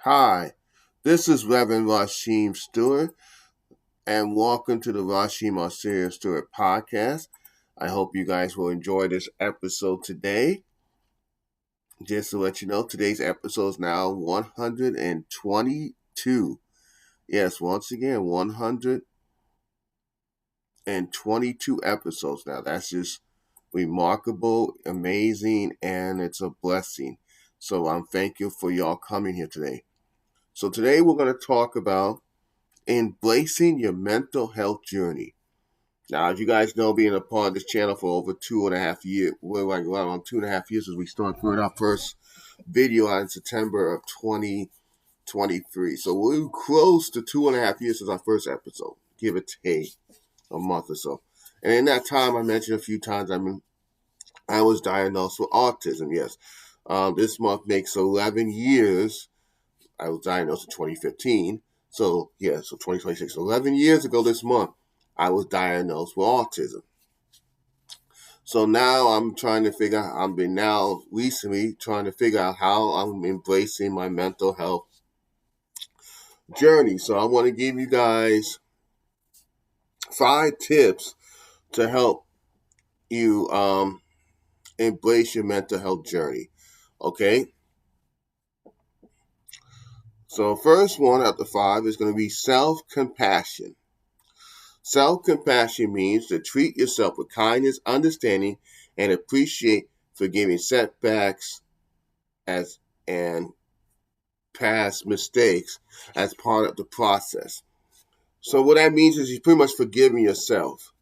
Hi, this is Reverend Rasheem Stewart, and welcome to the Rasheem Arsenio Stewart podcast. I hope you guys will enjoy this episode today. Just to let you know, today's episode is now 122. Yes, once again, 122 episodes now. That's just remarkable, amazing, and it's a blessing. So I'm thankful for y'all coming here today. So today we're going to talk about embracing your mental health journey. Now, as you guys know, being a part of this channel for over 2.5 years, we're like around 2.5 years as we started putting our first video out in September of 2023. So we're close to 2.5 years since our first episode, give or take a month or so. And in that time, I mentioned a few times, I was diagnosed with autism. Yes, this month makes 11 years. I was diagnosed in 2015. So, yeah, so 2026. 11 years ago this month, I was diagnosed with autism. So now I'm trying to figure out, I've been now recently trying to figure out how I'm embracing my mental health journey. So I want to give you guys 5 tips to help you embrace your mental health journey. Okay? So first one out of the 5 is going to be self-compassion. Self-compassion means to treat yourself with kindness, understanding, and appreciate forgiving setbacks as and past mistakes as part of the process. So what that means is you're pretty much forgiving yourself.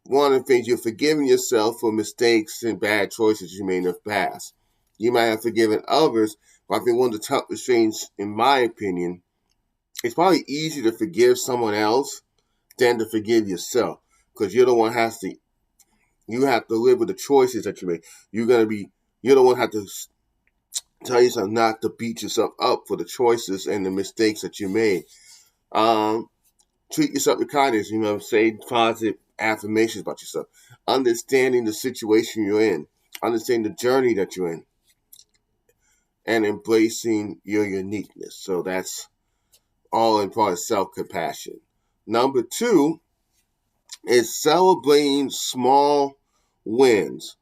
One of the things, you're forgiving yourself for mistakes and bad choices you made in the past. You might have forgiven others, but I think one of the toughest things, in my opinion, it's probably easier to forgive someone else than to forgive yourself, because you're the one has to. You have to live with the choices that you make. You're the one who have to tell yourself not to beat yourself up for the choices and the mistakes that you made. Um, Treat yourself with kindness. Say positive affirmations about yourself. Understanding the situation you're in, understanding the journey that you're in, and embracing your uniqueness. So that's all in part of self-compassion. Number 2 is celebrating small wins,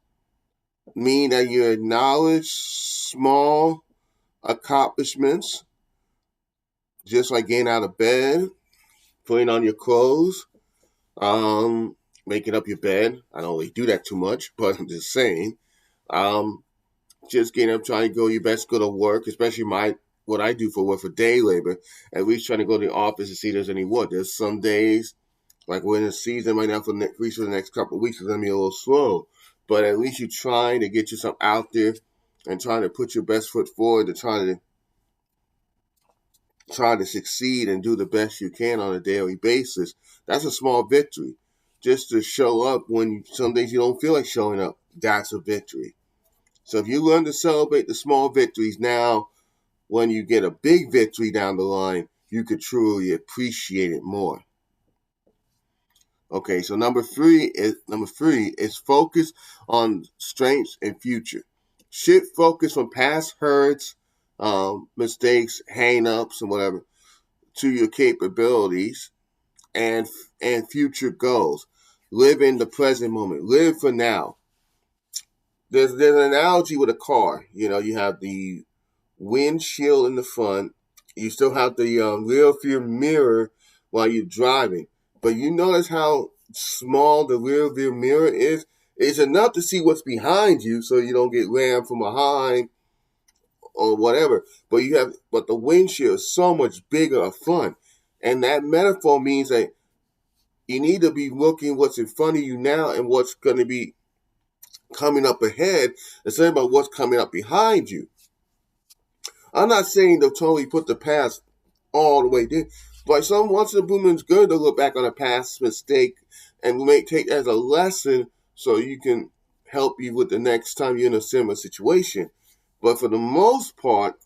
meaning that you acknowledge small accomplishments, just like getting out of bed, putting on your clothes, making up your bed. I don't really do that too much, but I'm just saying. Um, just getting up, trying to go your best, go to work, especially what I do for work for day labor. At least trying to go to the office and see if there's any work. There's some days, like we're in the season right now, for the next couple of weeks, it's gonna be a little slow. But at least you're trying to get yourself out there and trying to put your best foot forward to try to succeed and do the best you can on a daily basis. That's a small victory. Just to show up when some days you don't feel like showing up, that's a victory. So if you learn to celebrate the small victories now, when you get a big victory down the line, you could truly appreciate it more. Okay, so number three is focus on strengths and future. Shift focus from past hurts, mistakes, hang-ups, and whatever, to your capabilities and future goals. Live in the present moment. Live for now. There's an analogy with a car. You have the windshield in the front. You still have the rear view mirror while you're driving. But you notice how small the rear view mirror is? It's enough to see what's behind you so you don't get rammed from behind or whatever. But the windshield is so much bigger up front. And that metaphor means that you need to be looking what's in front of you now and what's going to be coming up ahead instead of what's coming up behind you. I'm not saying to totally put the past all the way there, but some once in a blue moon it's good to look back on a past mistake and take it as a lesson so you can help you with the next time you're in a similar situation. But for the most part,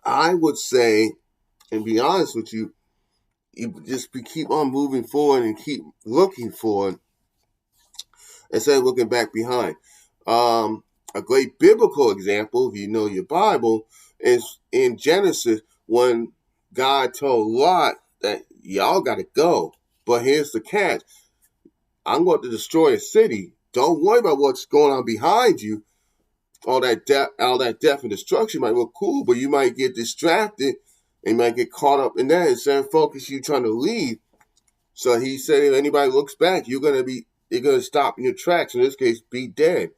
I would say, and be honest with you, keep on moving forward and keep looking forward instead of looking back behind. A great biblical example, if you know your Bible, is in Genesis when God told Lot that y'all got to go. But here's the catch: I'm going to destroy a city. Don't worry about what's going on behind you. All that death and destruction might look cool, but you might get distracted and might get caught up in that instead of focus you trying to leave. So he said, if anybody looks back, you're gonna stop in your tracks. In this case, be dead.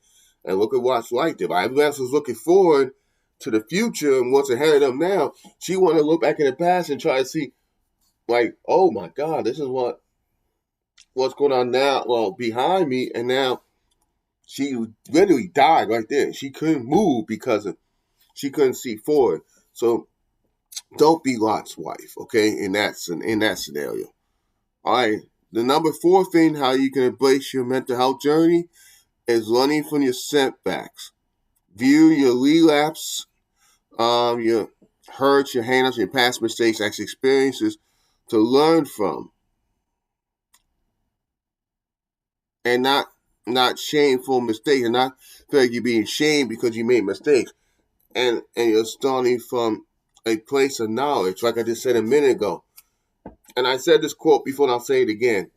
And look at what's like them. Everybody else was looking forward to the future and what's ahead of them now. She wanted to look back in the past and try to see, like, oh my God, this is what's going on now. Well, behind me, and now she literally died right there. She couldn't move because she couldn't see forward. So don't be Lot's wife, okay? In that scenario. All right. The number 4 thing how you can embrace your mental health journey is learning from your setbacks. View your relapse, your hurts, your hangups, your past mistakes as experiences to learn from, and not shameful mistakes, and not feel like you're being shamed because you made mistakes, and you're starting from a place of knowledge, like I just said a minute ago. And I said this quote before, and I'll say it again.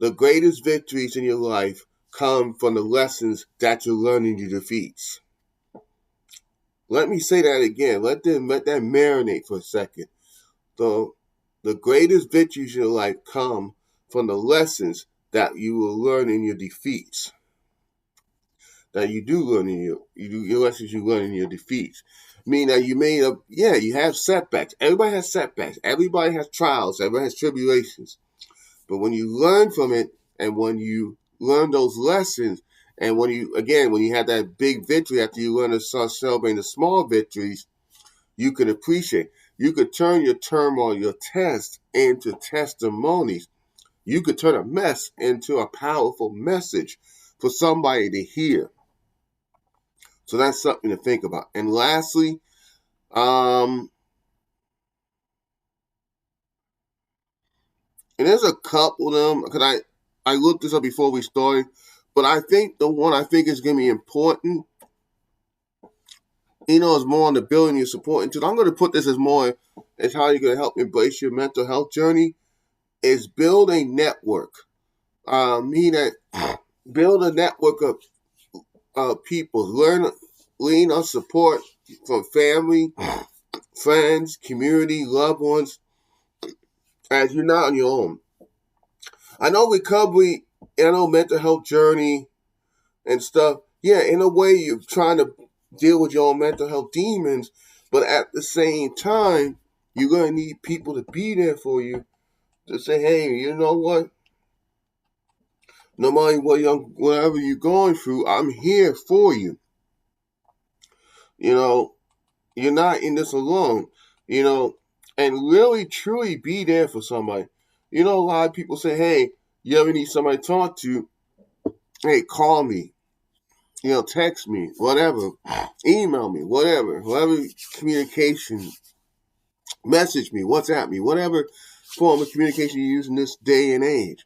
The greatest victories in your life come from the lessons that you learn in your defeats. Let me say that again. Let that marinate for a second. The greatest victories in your life come from the lessons that you will learn in your defeats. That you do learn in your lessons you learn in your defeats. Meaning that you have setbacks. Everybody has setbacks. Everybody has trials. Everybody has tribulations. But when you learn from it, and when you learn those lessons, and when you have that big victory after you learn to start celebrating the small victories, you can appreciate. You could turn your turmoil, your test, into testimonies. You could turn a mess into a powerful message for somebody to hear. So that's something to think about. And lastly, and there's a couple of them, because I looked this up before we started, but I think the one I think is going to be important, is more on the building your support into. I'm going to put this as more as how you're going to help embrace your mental health journey, is build a network. Mean that build a network of people. Lean on support from family, friends, community, loved ones, as you're not on your own. I know recovery, mental health journey and stuff. Yeah, in a way, you're trying to deal with your own mental health demons, but at the same time, you're going to need people to be there for you to say, hey, you know what? No matter whatever you're going through, I'm here for you. You're not in this alone. And really, truly be there for somebody. A lot of people say, hey, you ever need somebody to talk to? Hey, call me. Text me, whatever, email me, whatever communication, message me, WhatsApp me, whatever form of communication you use in this day and age.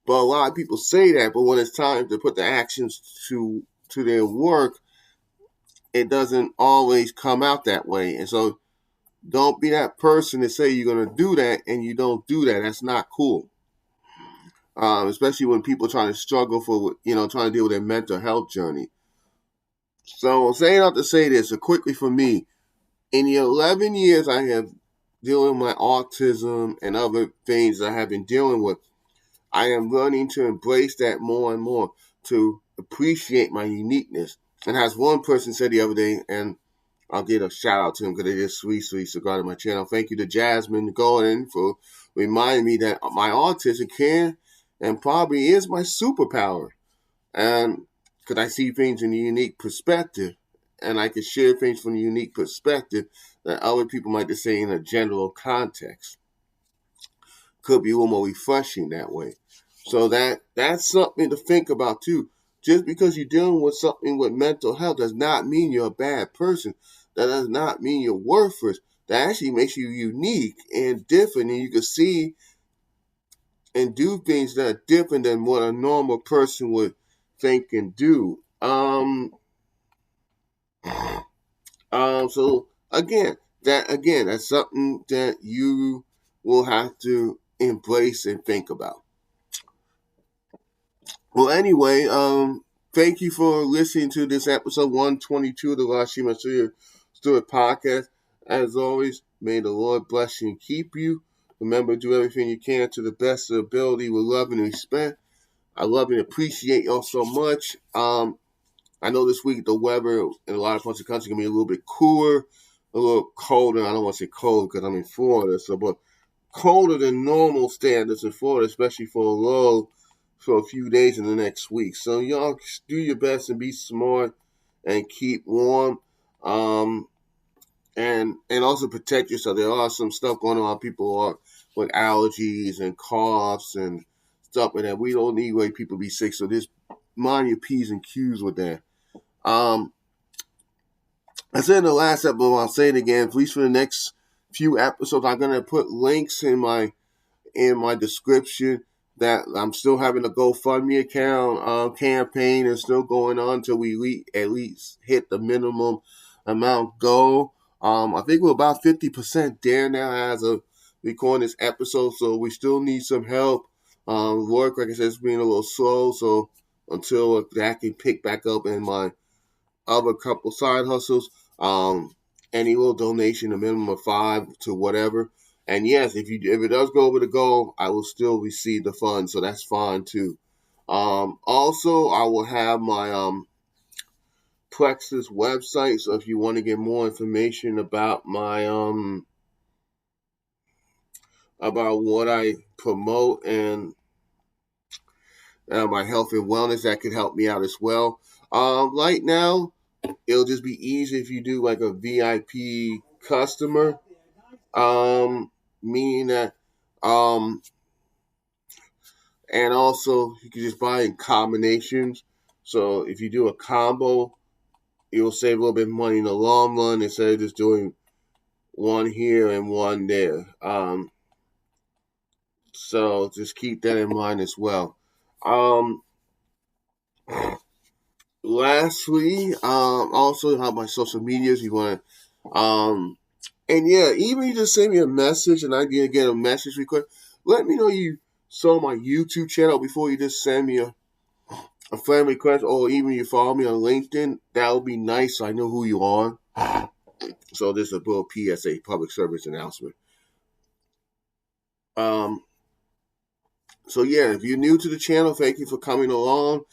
But a lot of people say that, but when it's time to put the actions to their work, it doesn't always come out that way. And so don't be that person to say you're going to do that and you don't do that. That's not cool. Especially when people are trying to struggle trying to deal with their mental health journey. So saying out to say this, so quickly for me, in the 11 years I have dealing with my autism and other things I have been dealing with, I am learning to embrace that more and more, to appreciate my uniqueness. And as one person said the other day, and I'll give a shout out to him because they did sweet cigar to my channel. Thank you to Jasmine Golden for reminding me that my autism can and probably is my superpower. And because I see things in a unique perspective, and I can share things from a unique perspective that other people might just say in a general context. Could be a little more refreshing that way. So that's something to think about too. Just because you're dealing with something with mental health does not mean you're a bad person. That does not mean you're worthless. That actually makes you unique and different, and you can see and do things that are different than what a normal person would think and do. So that's something that you will have to embrace and think about. Well, anyway, thank you for listening to this episode 122 of the Rasheem Stewart podcast. As always, may the Lord bless you and keep you. Remember, do everything you can to the best of your ability with love and respect. I love and appreciate y'all so much. I know this week the weather in a lot of parts of the country can be a little bit cooler, a little colder. I don't want to say cold because I'm in Florida, but colder than normal standards in Florida, especially for a low for a few days in the next week. So y'all do your best and be smart and keep warm. And also protect yourself. There are some stuff going on. People are with allergies and coughs and stuff like that. We don't need way people be sick. So just mind your P's and Q's with that. I said in the last episode, I'll say it again, at least for the next few episodes, I'm gonna put links in my description that I'm still having a GoFundMe account campaign is still going on until we at least hit the minimum amount goal. I think we're about 50% there now as of recording this episode, so we still need some help. Work, like I said, is being a little slow, so until that can pick back up in my other couple side hustles, any little donation, a minimum of $5 to whatever. And yes, if it does go over the goal, I will still receive the funds, so that's fine too. Also, I will have my Plexus website, so if you want to get more information about my about what I promote and my health and wellness, that could help me out as well. Right now, it'll just be easy if you do like a VIP customer, meaning that, and also you can just buy in combinations. So if you do a combo, you'll save a little bit of money in the long run instead of just doing one here and one there. So just keep that in mind as well. Lastly, also have my social medias. You want to, and yeah, even you just send me a message and I didn't get a message request. Let me know you saw my YouTube channel before you just send me a friend request, or even you follow me on LinkedIn. That would be nice, so I know who you are. So this is a little PSA, public service announcement. So yeah, if you're new to the channel, thank you for coming along.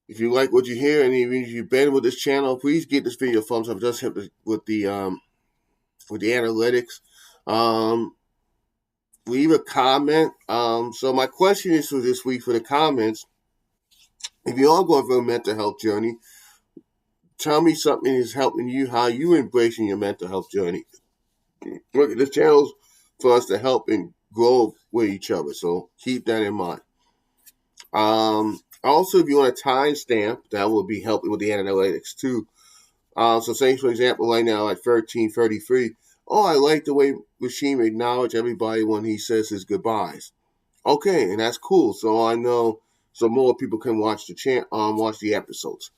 If you like what you hear, and even if you've been with this channel, please give this video a thumbs up. Just hit with the analytics. Leave a comment. So my question is for this week for the comments: if you are going through a mental health journey, tell me something is helping you, how you embracing your mental health journey. Look, this channel's for us to help and grow with each other, so keep that in mind. Also, if you want a timestamp, that will be helping with the analytics too. So say, for example, right now at 13:33, I like the way Rasheem acknowledge everybody when he says his goodbyes. Okay, and that's cool. So I know, so more people can watch watch the episodes.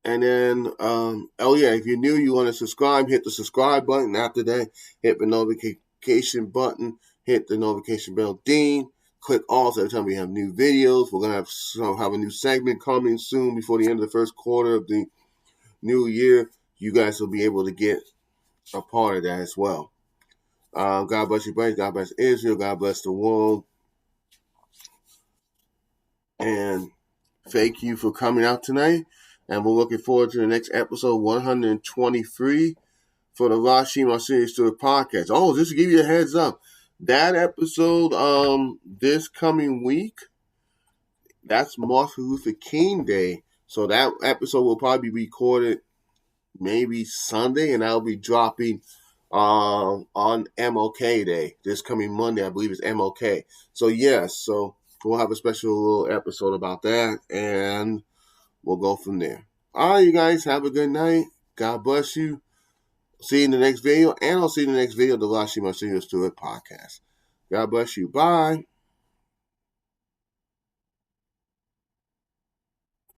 And then, if you're new, you want to subscribe, hit the subscribe button. After that, hit the notification button, hit the notification bell ding, click all so every time we have new videos. We're going to have a new segment coming soon before the end of the first quarter of the new year. You guys will be able to get a part of that as well. God bless you, buddy. God bless Israel. God bless the world. And thank you for coming out tonight. And we're looking forward to the next episode 123 for the Rasheem Arsenio Stewart podcast. Oh, just to give you a heads up, that episode this coming week, that's Martin Luther King Day. So that episode will probably be recorded maybe Sunday, and I'll be dropping on MLK Day. This coming Monday, I believe it's MLK. So yes, so we'll have a special little episode about that, and we'll go from there. All right, you guys, have a good night. God bless you. See you in the next video, and I'll see you in the next video of the Rasheem Arsenio Stewart podcast. God bless you. Bye.